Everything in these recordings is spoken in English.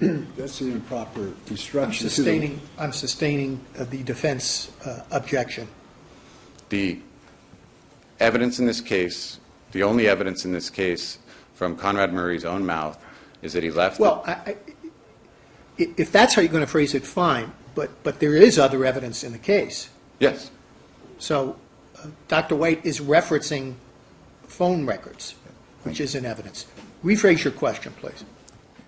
That's an improper instruction. I'm sustaining the defense objection. The evidence in this case, the only evidence in this case from Conrad Murray's own mouth is that he left. Well, if that's how you're going to phrase it, fine, but there is other evidence in the case. Yes. So Dr. White is referencing phone records, which is in evidence. Rephrase your question, please.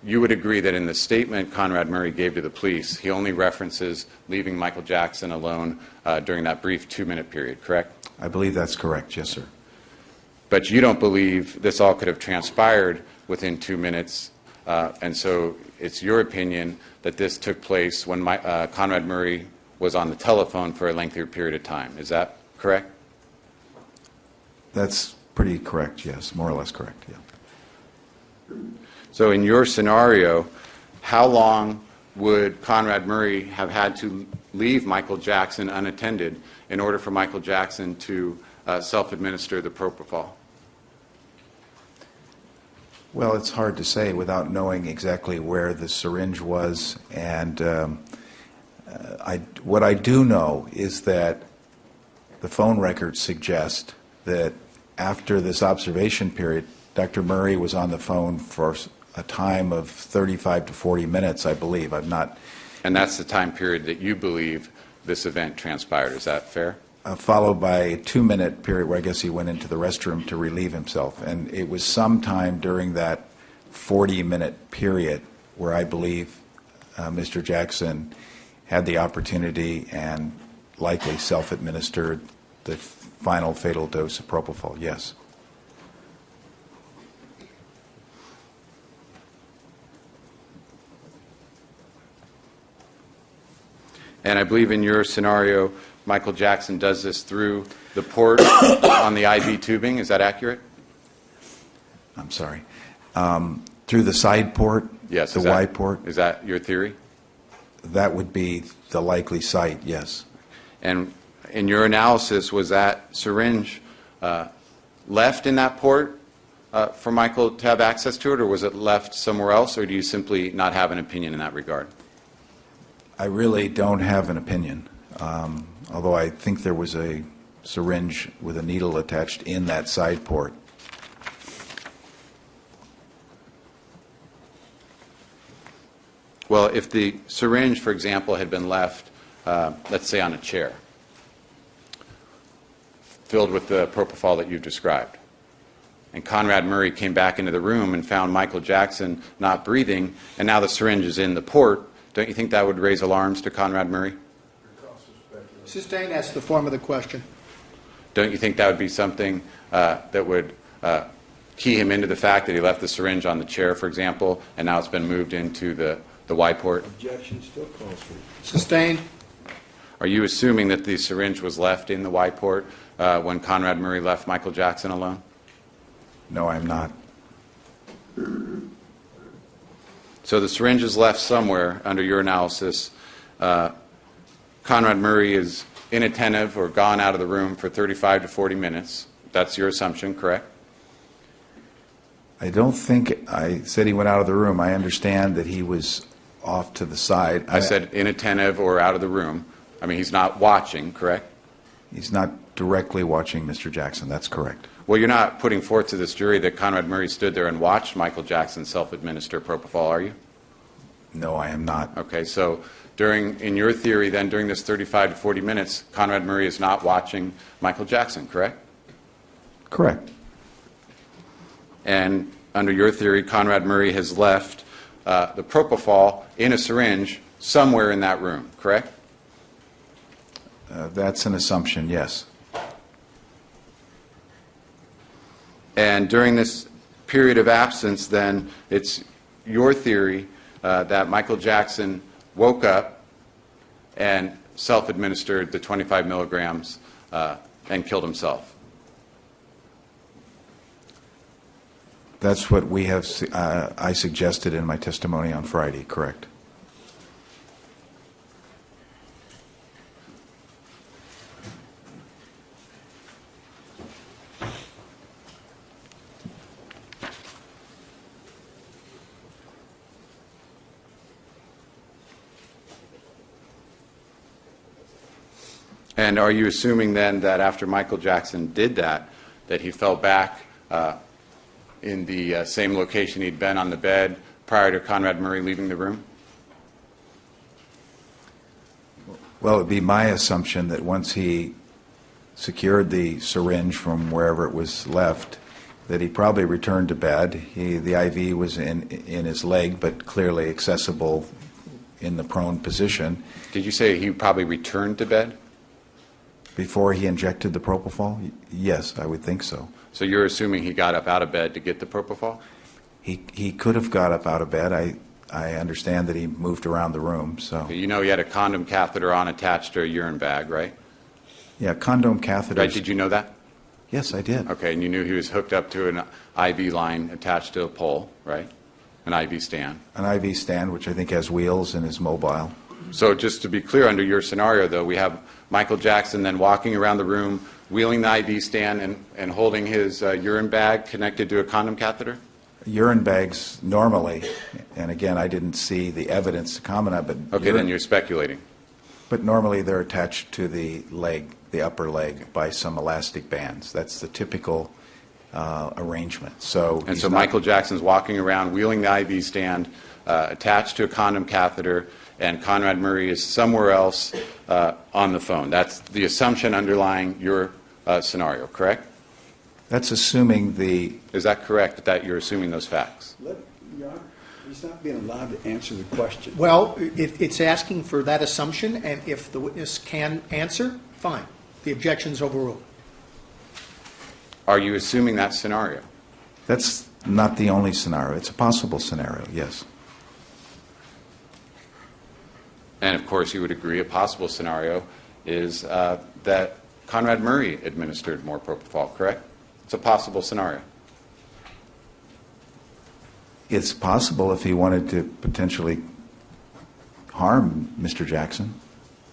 You would agree that in the statement Conrad Murray gave to the police, he only references leaving Michael Jackson alone during that brief 2-minute period, correct? I believe that's correct, yes, sir. But you don't believe this all could have transpired within 2 minutes, and so it's your opinion that this took place when Conrad Murray was on the telephone for a lengthier period of time. Is that correct? That's pretty correct, yes, more or less correct, yeah. So in your scenario, how long would Conrad Murray have had to leave Michael Jackson unattended in order for Michael Jackson to self-administer the propofol? Well, it's hard to say without knowing exactly where the syringe was, and what I do know is that the phone records suggest that after this observation period, Dr. Murray was on the phone for a time of 35 to 40 minutes, I believe. I'm not. And that's the time period that you believe this event transpired. Is that fair? Followed by a 2-minute period where I guess he went into the restroom to relieve himself. And it was sometime during that 40-minute period where I believe Mr. Jackson had the opportunity and likely self-administered the final fatal dose of propofol, yes. And I believe in your scenario, Michael Jackson does this through the port on the IV tubing. Is that accurate? I'm sorry. Through the side port? Yes. The Y port? Is that your theory? That would be the likely site, yes. And in your analysis, was that syringe left in that port for Michael to have access to it, or was it left somewhere else, or do you simply not have an opinion in that regard? I really don't have an opinion, although I think there was a syringe with a needle attached in that side port. Well, if the syringe, for example, had been left, let's say on a chair, filled with the propofol that you've described, and Conrad Murray came back into the room and found Michael Jackson not breathing, and now the syringe is in the port, don't you think that would raise alarms to Conrad Murray? Sustained, that's the form of the question. Don't you think that would be something that would key him into the fact that he left the syringe on the chair, for example, and now it's been moved into the Y port? Objection still calls for it. Sustained. Are you assuming that the syringe was left in the Y port when Conrad Murray left Michael Jackson alone? No, I'm not. So the syringe is left somewhere under your analysis. Conrad Murray is inattentive or gone out of the room for 35 to 40 minutes. That's your assumption, correct? I don't think I said he went out of the room. I understand that he was off to the side. I said inattentive or out of the room. I mean, he's not watching, correct? He's not directly watching Mr. Jackson. That's correct. Well, you're not putting forth to this jury that Conrad Murray stood there and watched Michael Jackson self-administer propofol, are you? No, I am not. Okay, so in your theory then, during this 35 to 40 minutes, Conrad Murray is not watching Michael Jackson, correct? Correct. And under your theory, Conrad Murray has left the propofol in a syringe somewhere in that room, correct? That's an assumption, yes. And during this period of absence, then, it's your theory that Michael Jackson woke up and self-administered the 25 milligrams and killed himself. That's what we have. I suggested in my testimony on Friday, correct? And are you assuming then that after Michael Jackson did that, that he fell back in the same location he'd been on the bed prior to Conrad Murray leaving the room? Well, it would be my assumption that once he secured the syringe from wherever it was left, that he probably returned to bed. The IV was in his leg, but clearly accessible in the prone position. Did you say he probably returned to bed? Before he injected the propofol? Yes, I would think so. So you're assuming he got up out of bed to get the propofol? He could have got up out of bed. I understand that he moved around the room, so. You know he had a condom catheter on attached to a urine bag, right? Yeah, condom catheters. Right, did you know that? Yes, I did. Okay, and you knew he was hooked up to an IV line attached to a pole, right? An IV stand. An IV stand, which I think has wheels and is mobile. So just to be clear, under your scenario, though, we have Michael Jackson then walking around the room, wheeling the IV stand and holding his urine bag connected to a condom catheter? Urine bags normally, and again, I didn't see the evidence to comment on, but Okay, then you're speculating. But normally they're attached to the leg, the upper leg, by some elastic bands. That's the typical arrangement. So And so Michael Jackson's walking around, wheeling the IV stand attached to a condom catheter, and Conrad Murray is somewhere else on the phone. That's the assumption underlying your scenario, correct? That's assuming the. Is that correct, that you're assuming those facts? Your Honor, he's not being allowed to answer the question. Well, it's asking for that assumption, and if the witness can answer, fine. The objection's overruled. Are you assuming that scenario? That's not the only scenario. It's a possible scenario, yes. And of course, you would agree a possible scenario is that Conrad Murray administered more propofol, correct? It's a possible scenario. It's possible if he wanted to potentially harm Mr. Jackson.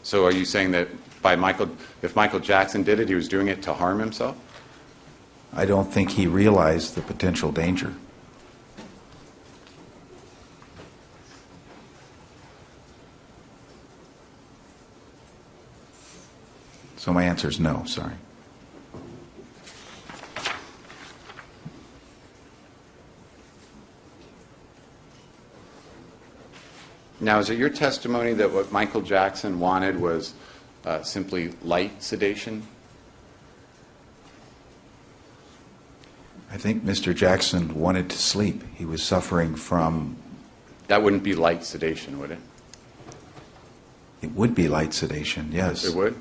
So are you saying that if Michael Jackson did it, he was doing it to harm himself? I don't think he realized the potential danger. So my answer is no, sorry. Now, is it your testimony that what Michael Jackson wanted was simply light sedation? I think Mr. Jackson wanted to sleep. He was suffering from. That wouldn't be light sedation, would it? It would be light sedation, yes. It would?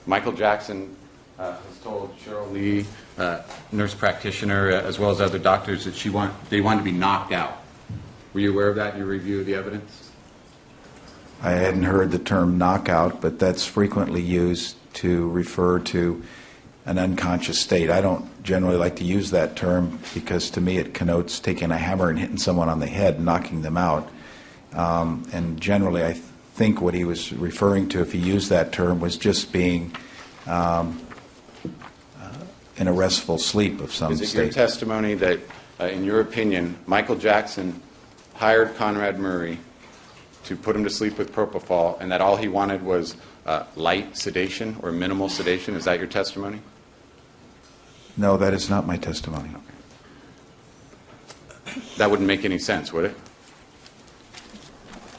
Michael Jackson has told Cheryl Lee, nurse practitioner, as well as other doctors, that they wanted to be knocked out. Were you aware of that in your review of the evidence? I hadn't heard the term knockout, but that's frequently used to refer to an unconscious state. I don't generally like to use that term because to me it connotes taking a hammer and hitting someone on the head and knocking them out. And generally I think what he was referring to, if he used that term, was just being in a restful sleep of some state. Is it your testimony that, in your opinion, Michael Jackson hired Conrad Murray to put him to sleep with propofol, and that all he wanted was light sedation or minimal sedation? Is that your testimony? No, that is not my testimony. That wouldn't make any sense, would it?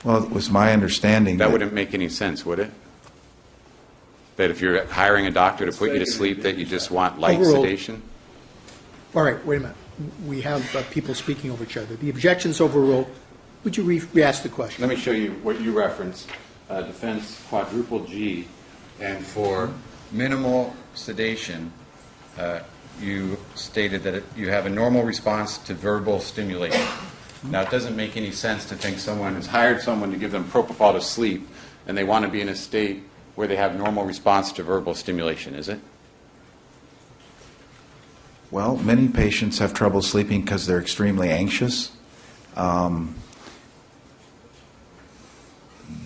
Well, it was my understanding That wouldn't make any sense, would it? That if you're hiring a doctor to put you to sleep, that you just want light Overruled. sedation? All right, wait a minute. We have people speaking over each other. The objection's overruled. Would you re-ask the question? Let me show you what you referenced, defense quadruple G, and for minimal sedation, you stated that you have a normal response to verbal stimulation. Now, it doesn't make any sense to think someone has hired someone to give them propofol to sleep, and they want to be in a state where they have normal response to verbal stimulation, is it? Well, many patients have trouble sleeping because they're extremely anxious. I'm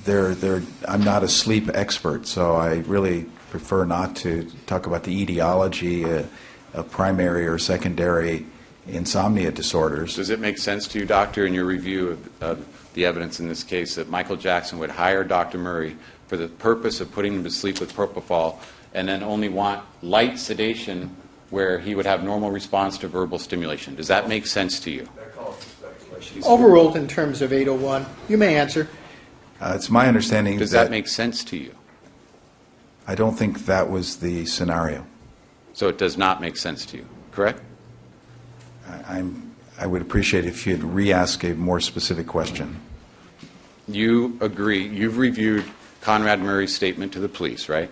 not a sleep expert, so I really prefer not to talk about the etiology of primary or secondary insomnia disorders. Does it make sense to you, doctor, in your review of the evidence in this case, that Michael Jackson would hire Dr. Murray for the purpose of putting him to sleep with propofol and then only want light sedation where he would have normal response to verbal stimulation? Does that make sense to you? Overruled in terms of 801. You may answer. It's my understanding Does that make sense to you? I don't think that was the scenario. So it does not make sense to you, correct? I would appreciate if you'd re-ask a more specific question. You agree, you've reviewed Conrad Murray's statement to the police, right?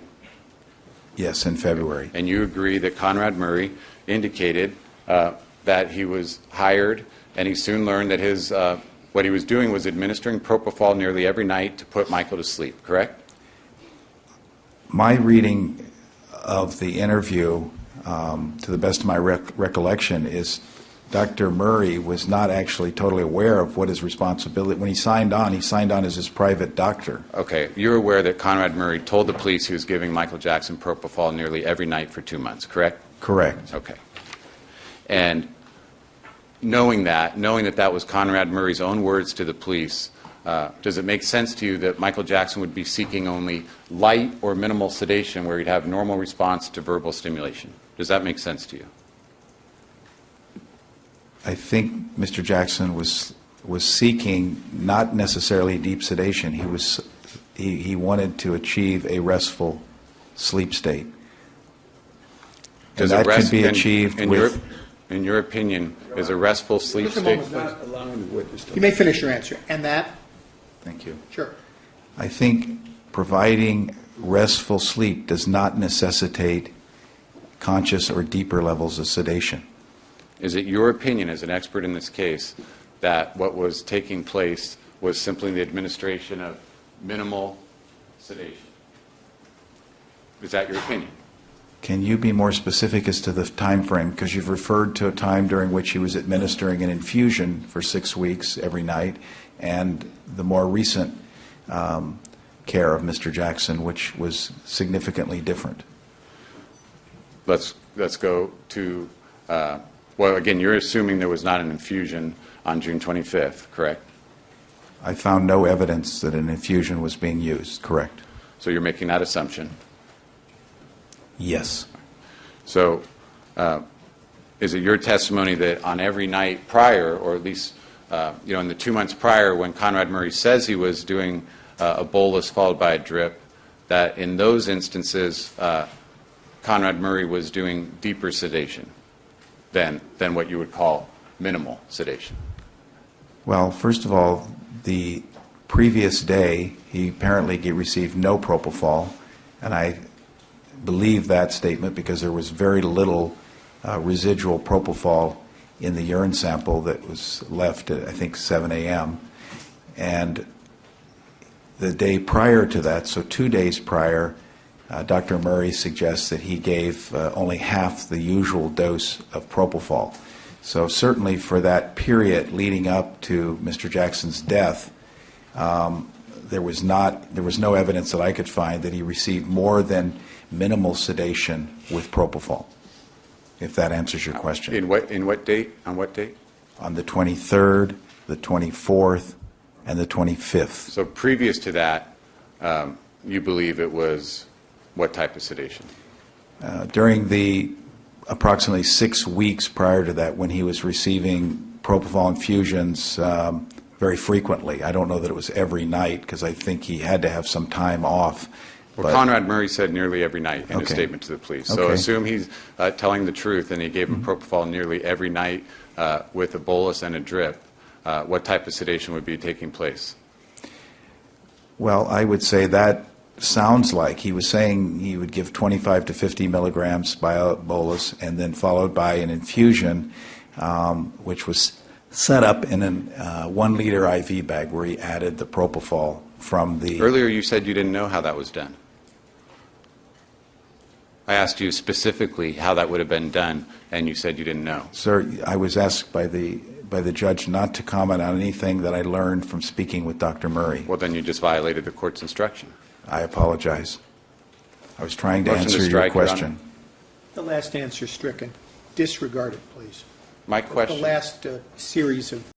Yes, in February. And you agree that Conrad Murray indicated that he was hired and he soon learned that what he was doing was administering propofol nearly every night to put Michael to sleep, correct? My reading of the interview, to the best of my recollection, is Dr. Murray was not actually totally aware of what his responsibility. When he signed on as his private doctor. Okay, you're aware that Conrad Murray told the police he was giving Michael Jackson propofol nearly every night for 2 months, correct? Correct. Okay. And knowing that that was Conrad Murray's own words to the police, does it make sense to you that Michael Jackson would be seeking only light or minimal sedation where he'd have normal response to verbal stimulation? Does that make sense to you? I think Mr. Jackson was seeking not necessarily deep sedation. He wanted to achieve a restful sleep state. And that could be achieved with... In your opinion, is a restful sleep Just a state? moment. Not allowing the witness to... You may finish your answer. And that? Thank you. Sure. I think providing restful sleep does not necessitate conscious or deeper levels of sedation. Is it your opinion as an expert in this case that what was taking place was simply the administration of minimal sedation? Is that your opinion? Can you be more specific as to the time frame? Because you've referred to a time during which he was administering an infusion for 6 weeks every night, and the more recent care of Mr. Jackson, which was significantly different. Let's go to, well, again, you're assuming there was not an infusion on June 25th, correct? I found no evidence that an infusion was being used, correct? So you're making that assumption. Yes. So is it your testimony that on every night prior, or at least in the 2 months prior when Conrad Murray says he was doing a bolus followed by a drip, that in those instances Conrad Murray was doing deeper sedation than what you would call minimal sedation? Well, first of all, the previous day he apparently received no propofol, and I believe that statement because there was very little residual propofol in the urine sample that was left at, I think, 7 a.m. And the day prior to that, so 2 days prior, Dr. Murray suggests that he gave only half the usual dose of propofol. So certainly for that period leading up to Mr. Jackson's death, there was no evidence that I could find that he received more than minimal sedation with propofol, if that answers your question. In what date? On what date? On the 23rd, the 24th, and the 25th. So previous to that, you believe it was what type of sedation? During the approximately 6 weeks prior to that, when he was receiving propofol infusions very frequently. I don't know that it was every night because I think he had to have some time off. Well, Conrad Murray said nearly every night in his statement to the police. So assume he's telling the truth and he gave him propofol nearly every night with a bolus and a drip. What type of sedation would be taking place? Well, I would say that sounds like he was saying he would give 25 to 50 milligrams by a bolus and then followed by an infusion, which was set up in a 1 liter IV bag where he added the propofol from the... Earlier you said you didn't know how that was done. I asked you specifically how that would have been done, and you said you didn't know. Sir, I was asked by the judge not to comment on anything that I learned from speaking with Dr. Murray. Well, then you just violated the court's instruction. I apologize. I was trying to Motion to answer your strike, Your question. The last answer stricken. Disregard it, please. My the question. last series of